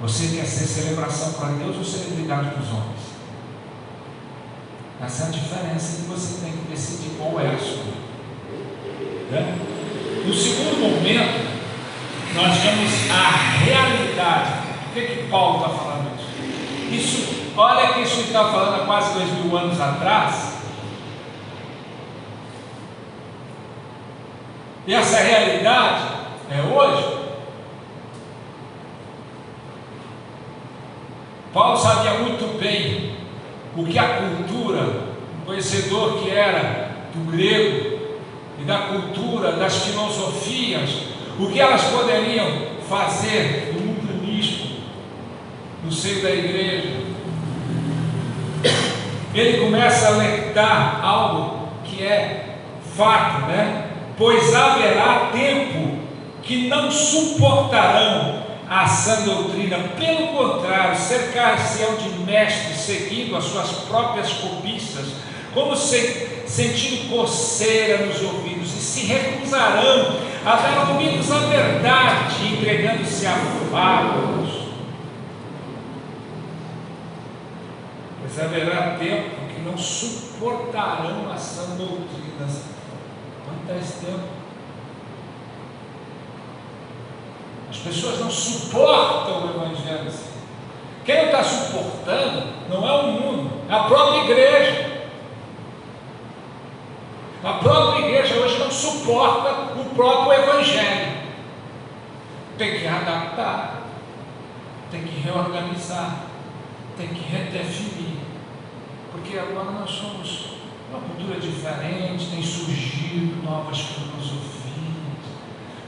Você quer ser celebração para Deus ou celebridade dos homens? Essa é a diferença que você tem que decidir qual é a sua. No segundo momento, nós vemos a realidade. Por que Paulo está falando isso? Olha que isso está falando há quase 2000 anos atrás. E essa realidade é hoje. Paulo sabia muito bem o que a cultura, um conhecedor que era do grego e da cultura, das filosofias, o que elas poderiam fazer no mundo místico, no seio da igreja. Ele começa a alertar algo que é fato, Pois haverá tempo que não suportarão a sã doutrina, pelo contrário, cercar-se-ão de mestres seguindo as suas próprias cobiças, como sentindo coceira nos ouvidos, e se recusarão a dar ouvidos à verdade, entregando-se a fábulas. Pois haverá tempo que não suportarão a sã doutrina. Quanto é esse tempo? As pessoas não suportam o Evangelho. Quem não está suportando não é o mundo, é a própria igreja. A própria igreja hoje não suporta o próprio Evangelho. Tem que adaptar, tem que reorganizar, tem que redefinir, porque agora nós somos uma cultura diferente, tem surgido novas filosofias,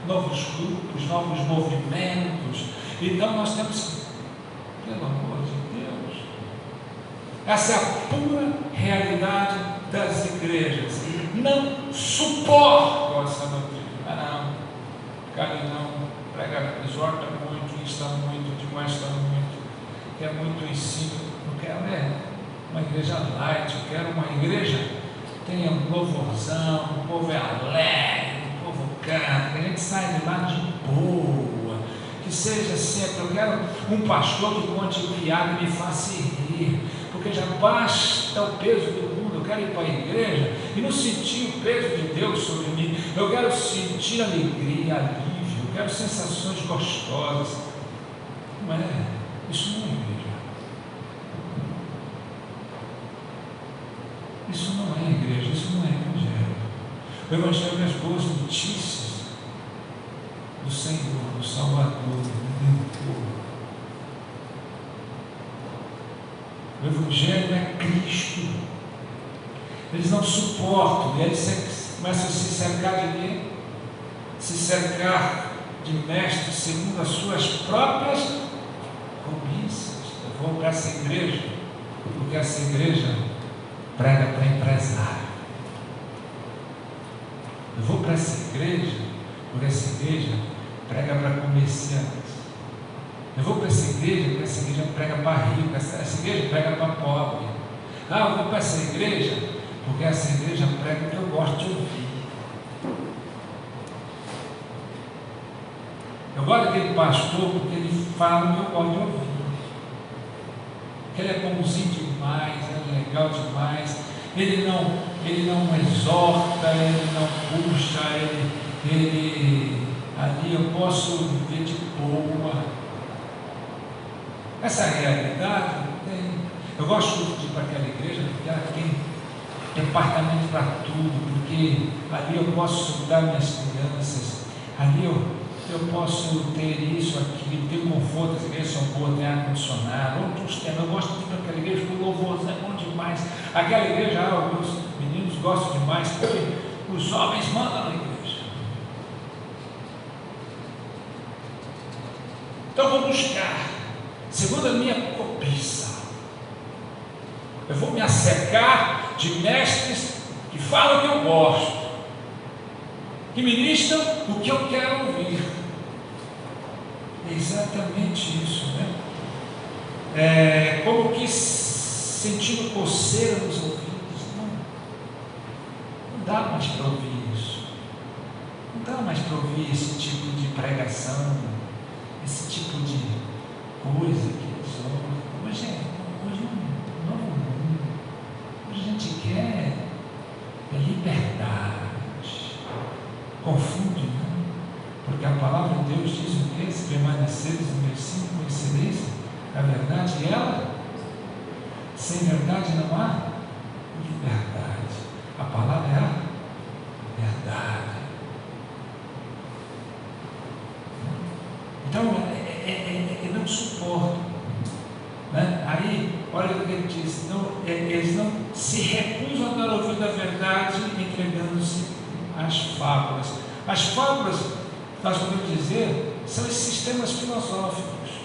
novos grupos, novos movimentos. Então nós temos que, pelo amor de Deus, essa é a pura realidade das igrejas. Não suportam essa doutrina. Não, cara, não, prega, exorta muito, insta muito, demonstra muito, quer muito ensino. Não quero uma igreja light, eu quero uma igreja que tenha um louvorzão, o povo é alegre, o povo canta, que a gente sai de lá de boa, que seja sempre. Eu quero um pastor que conte piada e me faça rir, porque já basta o peso do mundo. Eu quero ir para a igreja e não sentir o peso de Deus sobre mim. Eu quero sentir alegria, alívio, eu quero sensações gostosas. Não é? Isso não é igreja. Isso não é igreja, isso não é evangelho. O evangelho é as boas notícias do Senhor, do Salvador, do Redentor. O evangelho é Cristo. Eles não suportam, e eles começam a se cercar de quê? Se cercar de mestres segundo as suas próprias cobiças. Eu vou para essa igreja, porque essa igreja prega para empresário. Eu vou para essa igreja, porque essa igreja prega para comerciantes. Eu vou para essa igreja, porque essa igreja prega para rico, essa igreja prega para pobre. Eu vou para essa igreja, porque essa igreja prega o que eu gosto de ouvir. Eu gosto daquele pastor porque ele fala o que eu gosto de ouvir. Porque ele é bonzinho demais, é legal demais. Ele não exorta, ele não puxa, ele ali eu posso viver de boa. Essa realidade tem. Eu gosto de ir para aquela igreja porque ela tem departamento para tudo, porque ali eu posso estudar minhas crianças, ali eu posso ter isso, aquilo, ter conforto. As igrejas são boas, tem ar-condicionado, outros temas. Eu gosto de ir para aquela igreja, porque o louvor é bom demais. Aquela igreja, alguns meninos gostam demais, porque os homens mandam na igreja. Então vou buscar, segundo a minha cobiça. Eu vou me assecar de mestres que falam o que eu gosto, que ministram o que eu quero ouvir. É exatamente isso, como que sentindo coceira nos ouvidos. Não dá mais para ouvir isso. Não dá mais para ouvir esse tipo de pregação, esse tipo de coisa que exorta. Hoje é um novo mundo. Hoje a gente quer liberdade. Confunde, não? Porque a palavra de Deus diz o quê? Se permaneceres no meu ensino, conhecereis a verdade, e ela, sem verdade não há liberdade. A palavra é a verdade. Então, eu não suporto, né? Aí, olha o que ele diz: eles não se recusam a dar ouvido à verdade, entregando-se às fábulas. As fábulas, nós podemos dizer, são esses sistemas filosóficos,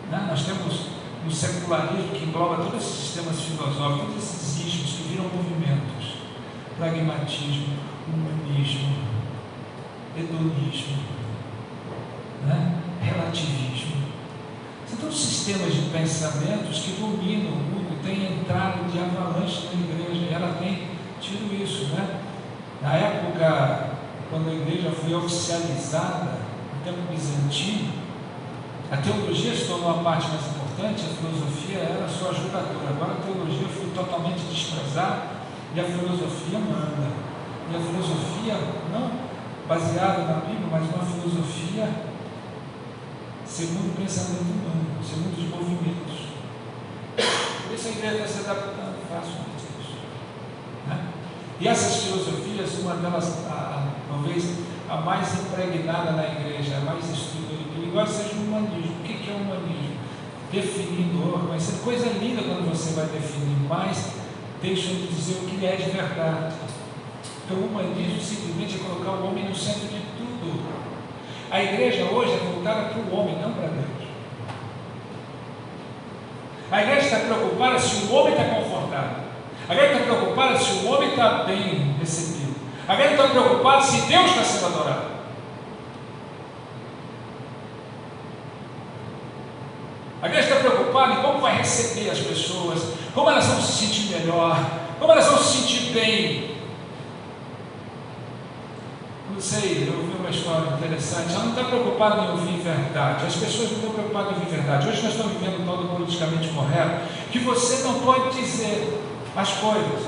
né? Nós temos um secularismo que engloba todos esses sistemas filosóficos, todos esses ismos que viram movimentos: pragmatismo, humanismo, hedonismo, né? Relativismo. São todos sistemas de pensamentos que dominam o mundo, têm entrado de avalanche na igreja, e ela tem tido isso, né? Na época, quando a igreja foi oficializada, no tempo bizantino, a teologia se tornou a parte mais importante, a filosofia era só ajudadora. Agora a teologia foi totalmente desprezada e a filosofia manda. E a filosofia, não baseada na Bíblia, mas uma filosofia segundo o pensamento humano, segundo os movimentos. Por isso a igreja está se adaptando facilmente a isso, né? E essas filosofias, uma delas, talvez a mais impregnada na igreja, a mais estudada, igual seja o humanismo. O que é o humanismo? Definidor, vai ser coisa linda quando você vai definir, mas deixa eu dizer o que é de verdade. Então o humanismo simplesmente é colocar o homem no centro de tudo. A igreja hoje é voltada para o homem, não para Deus. A igreja está preocupada se o homem está confortável. A igreja está preocupada se o homem está bem recebido. A igreja está preocupada se Deus está sendo adorado. A igreja está preocupada em como vai receber as pessoas, como elas vão se sentir melhor, como elas vão se sentir bem. Não sei, eu ouvi uma história interessante. Ela não está preocupada em ouvir verdade. As pessoas não estão preocupadas em ouvir verdade. Hoje nós estamos vivendo um modo politicamente correto, que você não pode dizer as coisas.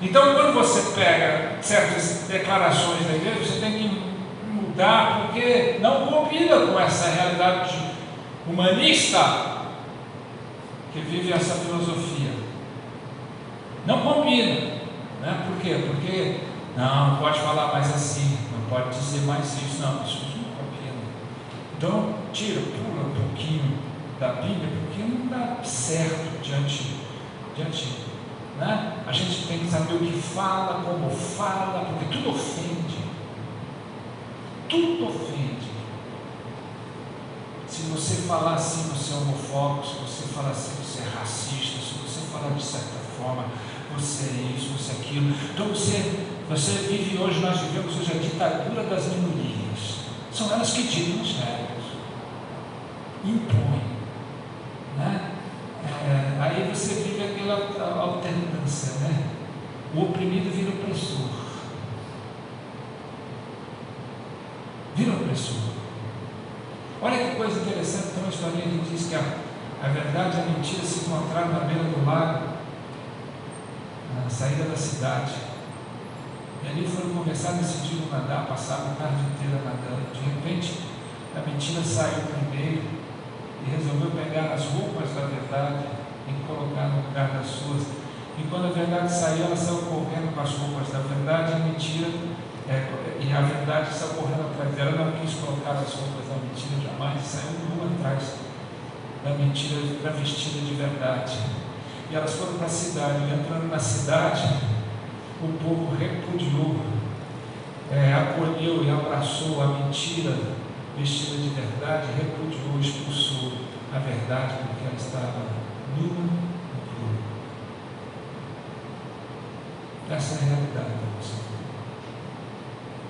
Então, quando você pega certas declarações da igreja, você tem que mudar, porque não combina com essa realidade humanista que vive essa filosofia. Não combina, né? Por quê? Porque não pode falar mais assim, não pode dizer mais isso, não, isso não combina. Então, pula um pouquinho da Bíblia, porque não dá certo diante, né? A gente tem que saber o que fala, como fala, porque tudo ofende. Tudo ofende. Se você falar assim, você é homofóbico. Se você falar assim, você é racista. Se você falar de certa forma, você é isso, você é aquilo. Então você vive hoje, nós vivemos hoje a ditadura das minorias. São elas que ditam as regras, impõem, né? Aí você vive aquela alternância, né? O oprimido vira opressor. Vira opressor. Olha que coisa interessante, tem uma historinha que diz que a verdade e a mentira se encontraram na beira do lago, na saída da cidade. E ali foram conversar, decidiram nadar, passaram a tarde inteira nadando. De repente, a mentira saiu primeiro e resolveu pegar as roupas da verdade e colocar no lugar das suas. E quando a verdade saiu, ela saiu correndo com as roupas da verdade, e a mentira, e a verdade saiu correndo atrás dela. Ela não quis colocar as roupas da mentira jamais, saiu nua atrás da mentira, vestida de verdade. E elas foram para a cidade, e entrando na cidade, o povo repudiou, acolheu e abraçou a mentira vestida de verdade, repudiou, expulsou a verdade, porque ela estava nua e crua. Essa é a realidade da nossa vida.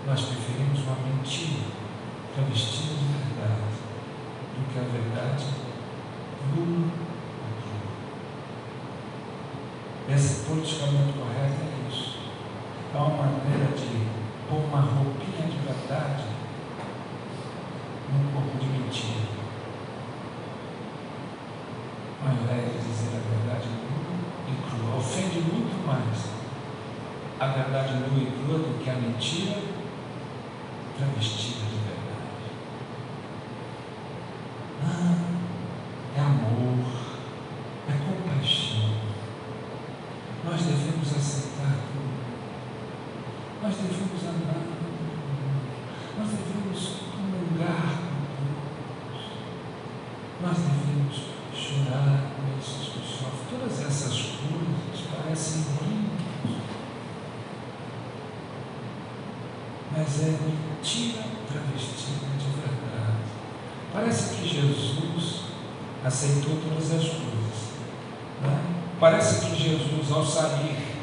Nós preferimos uma mentira revestida de verdade do que a verdade nua e crua. Esse politicamente correto é isso. É uma maneira de pôr uma roupinha de verdade num corpo de mentira. ao invés de dizer a verdade nua e crua. Ofende muito mais a verdade nua e crua do que a mentira travestida de verdade. É amor, é compaixão. Nós devemos aceitar tudo. Nós devemos amar tudo. Nós devemos comungar com Deus. Nós devemos chorar com esses que sofrem. Todas essas coisas parecem lindas, mas é mentira travestida de verdade. Parece que Jesus aceitou todas as coisas, né? Parece que Jesus, ao sair,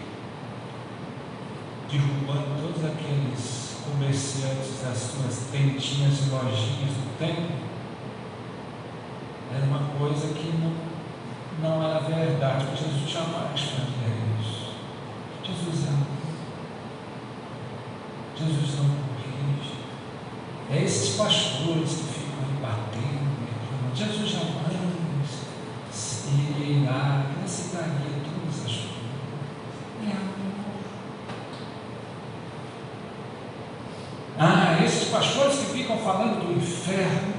derrubando todos aqueles comerciantes das suas tentinhas e lojinhas do templo, era uma coisa que não era verdade, porque Jesus jamais faria isso. Jesus ama. Jesus não corrige. É esses pastores que ficam ali batendo, Jesus jamais irá, que aceitaria todas as coisas. É amor. Esses pastores que ficam falando do inferno,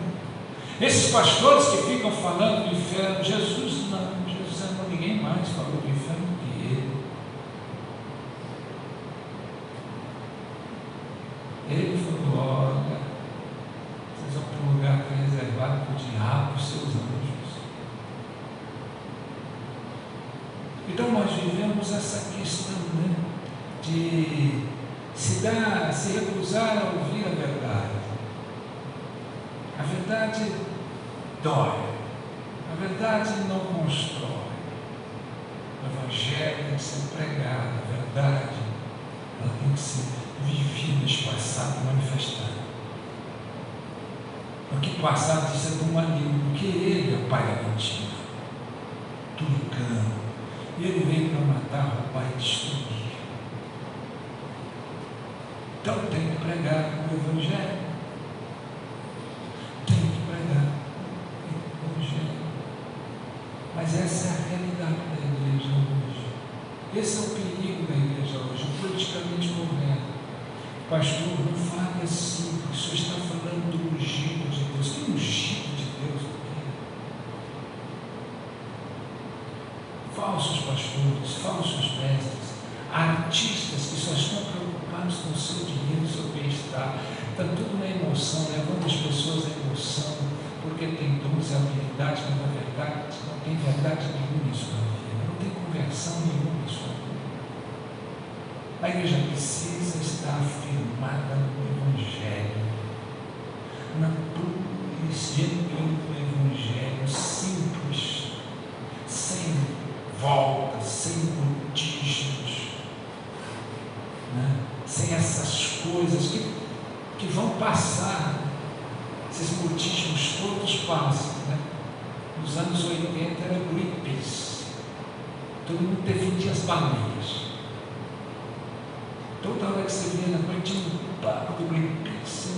esses pastores que ficam falando do inferno, Jesus não, ninguém mais falou do inferno que ele. Ele falou: olha, vocês vão para um lugar que é reservado para o diabo e os seus anjos. Então nós vivemos essa questão, né, de se recusar a ouvir a verdade. A verdade dói, a verdade não constrói. O Evangelho tem que ser pregado, a verdade ela tem que ser vivida, espaçada e manifestada. Porque o passado diz é do maligno, porque ele é o pai da mentira, do engano. E ele veio para matar, roubar e destruir. Então tem que pregar o Evangelho. Tem que pregar o Evangelho. Mas essa é a realidade da igreja hoje. Esse é o perigo da igreja hoje, o politicamente correto. Pastor, não fale assim, porque o senhor está falando do ungido de Deus. Que ungido de Deus aqui? Falsos pastores, falsos mestres, artistas que só estão preocupados com o seu dinheiro e o seu bem-estar. Está tudo na emoção, levando as pessoas à emoção, porque tem dons e habilidades, mas na verdade não tem verdade nenhuma em sua vida, não tem conversão nenhuma em sua vida. A igreja precisa estar firmada no Evangelho, na pura e genuína do Evangelho, simples, sem volta, sem rodízios, né? Sem essas coisas que vão passar. Esses modismos todos passam, né? Nos anos 80 era Greenpeace, todo mundo defendia as baleias. Toda hora que você via na noite tinha um papo do Greenpeace,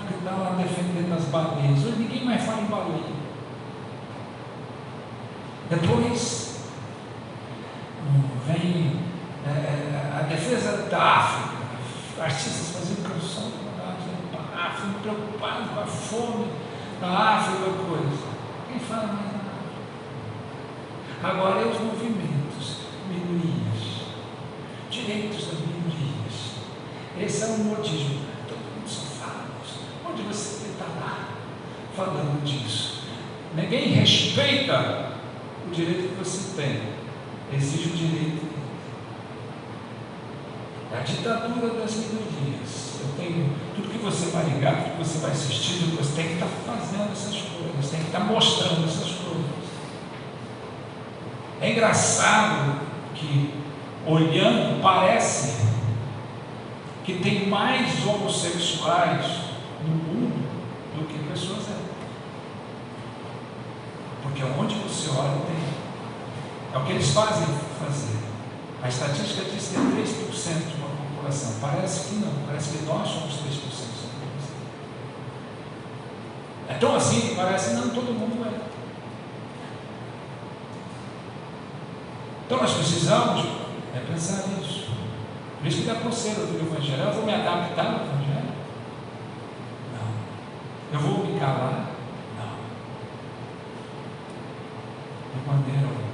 que está lá defendendo as baleias. Hoje ninguém mais fala em baleia. Depois vem a defesa da África, artistas fazendo canção para a África, preocupados com a fome da África, coisa. Quem fala mais da África? Agora é os movimentos, minorias, direitos das minorias. Esse é um modismo. Todo mundo só fala disso. Onde você está lá falando disso? Ninguém respeita o direito que você tem, exige o direito. É a ditadura das minorias. Tudo que você vai ligar, tudo que você vai assistir, você tem que estar fazendo essas coisas, tem que estar mostrando essas coisas. É engraçado que, olhando, parece que tem mais homossexuais no mundo do que pessoas héteros. Porque onde você olha tem. É o que eles fazem fazer. A estatística diz que é 3% de uma população. Parece que não, parece que nós somos 3% da população. É tão assim que parece que não todo mundo é. Então nós precisamos pensar nisso. Por isso que dá conselho do Evangelho. Eu vou me adaptar ao Evangelho? Não. Eu vou me calar? Não. De maneira alguma.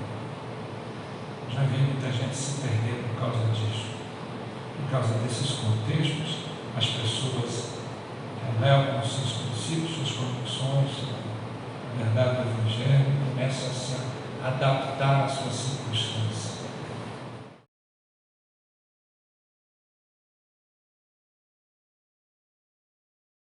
Já vi muita gente se perder por causa disso. Por causa desses contextos, as pessoas relevam os seus princípios, suas convicções, a verdade do Evangelho, começam a se adaptar à sua situação.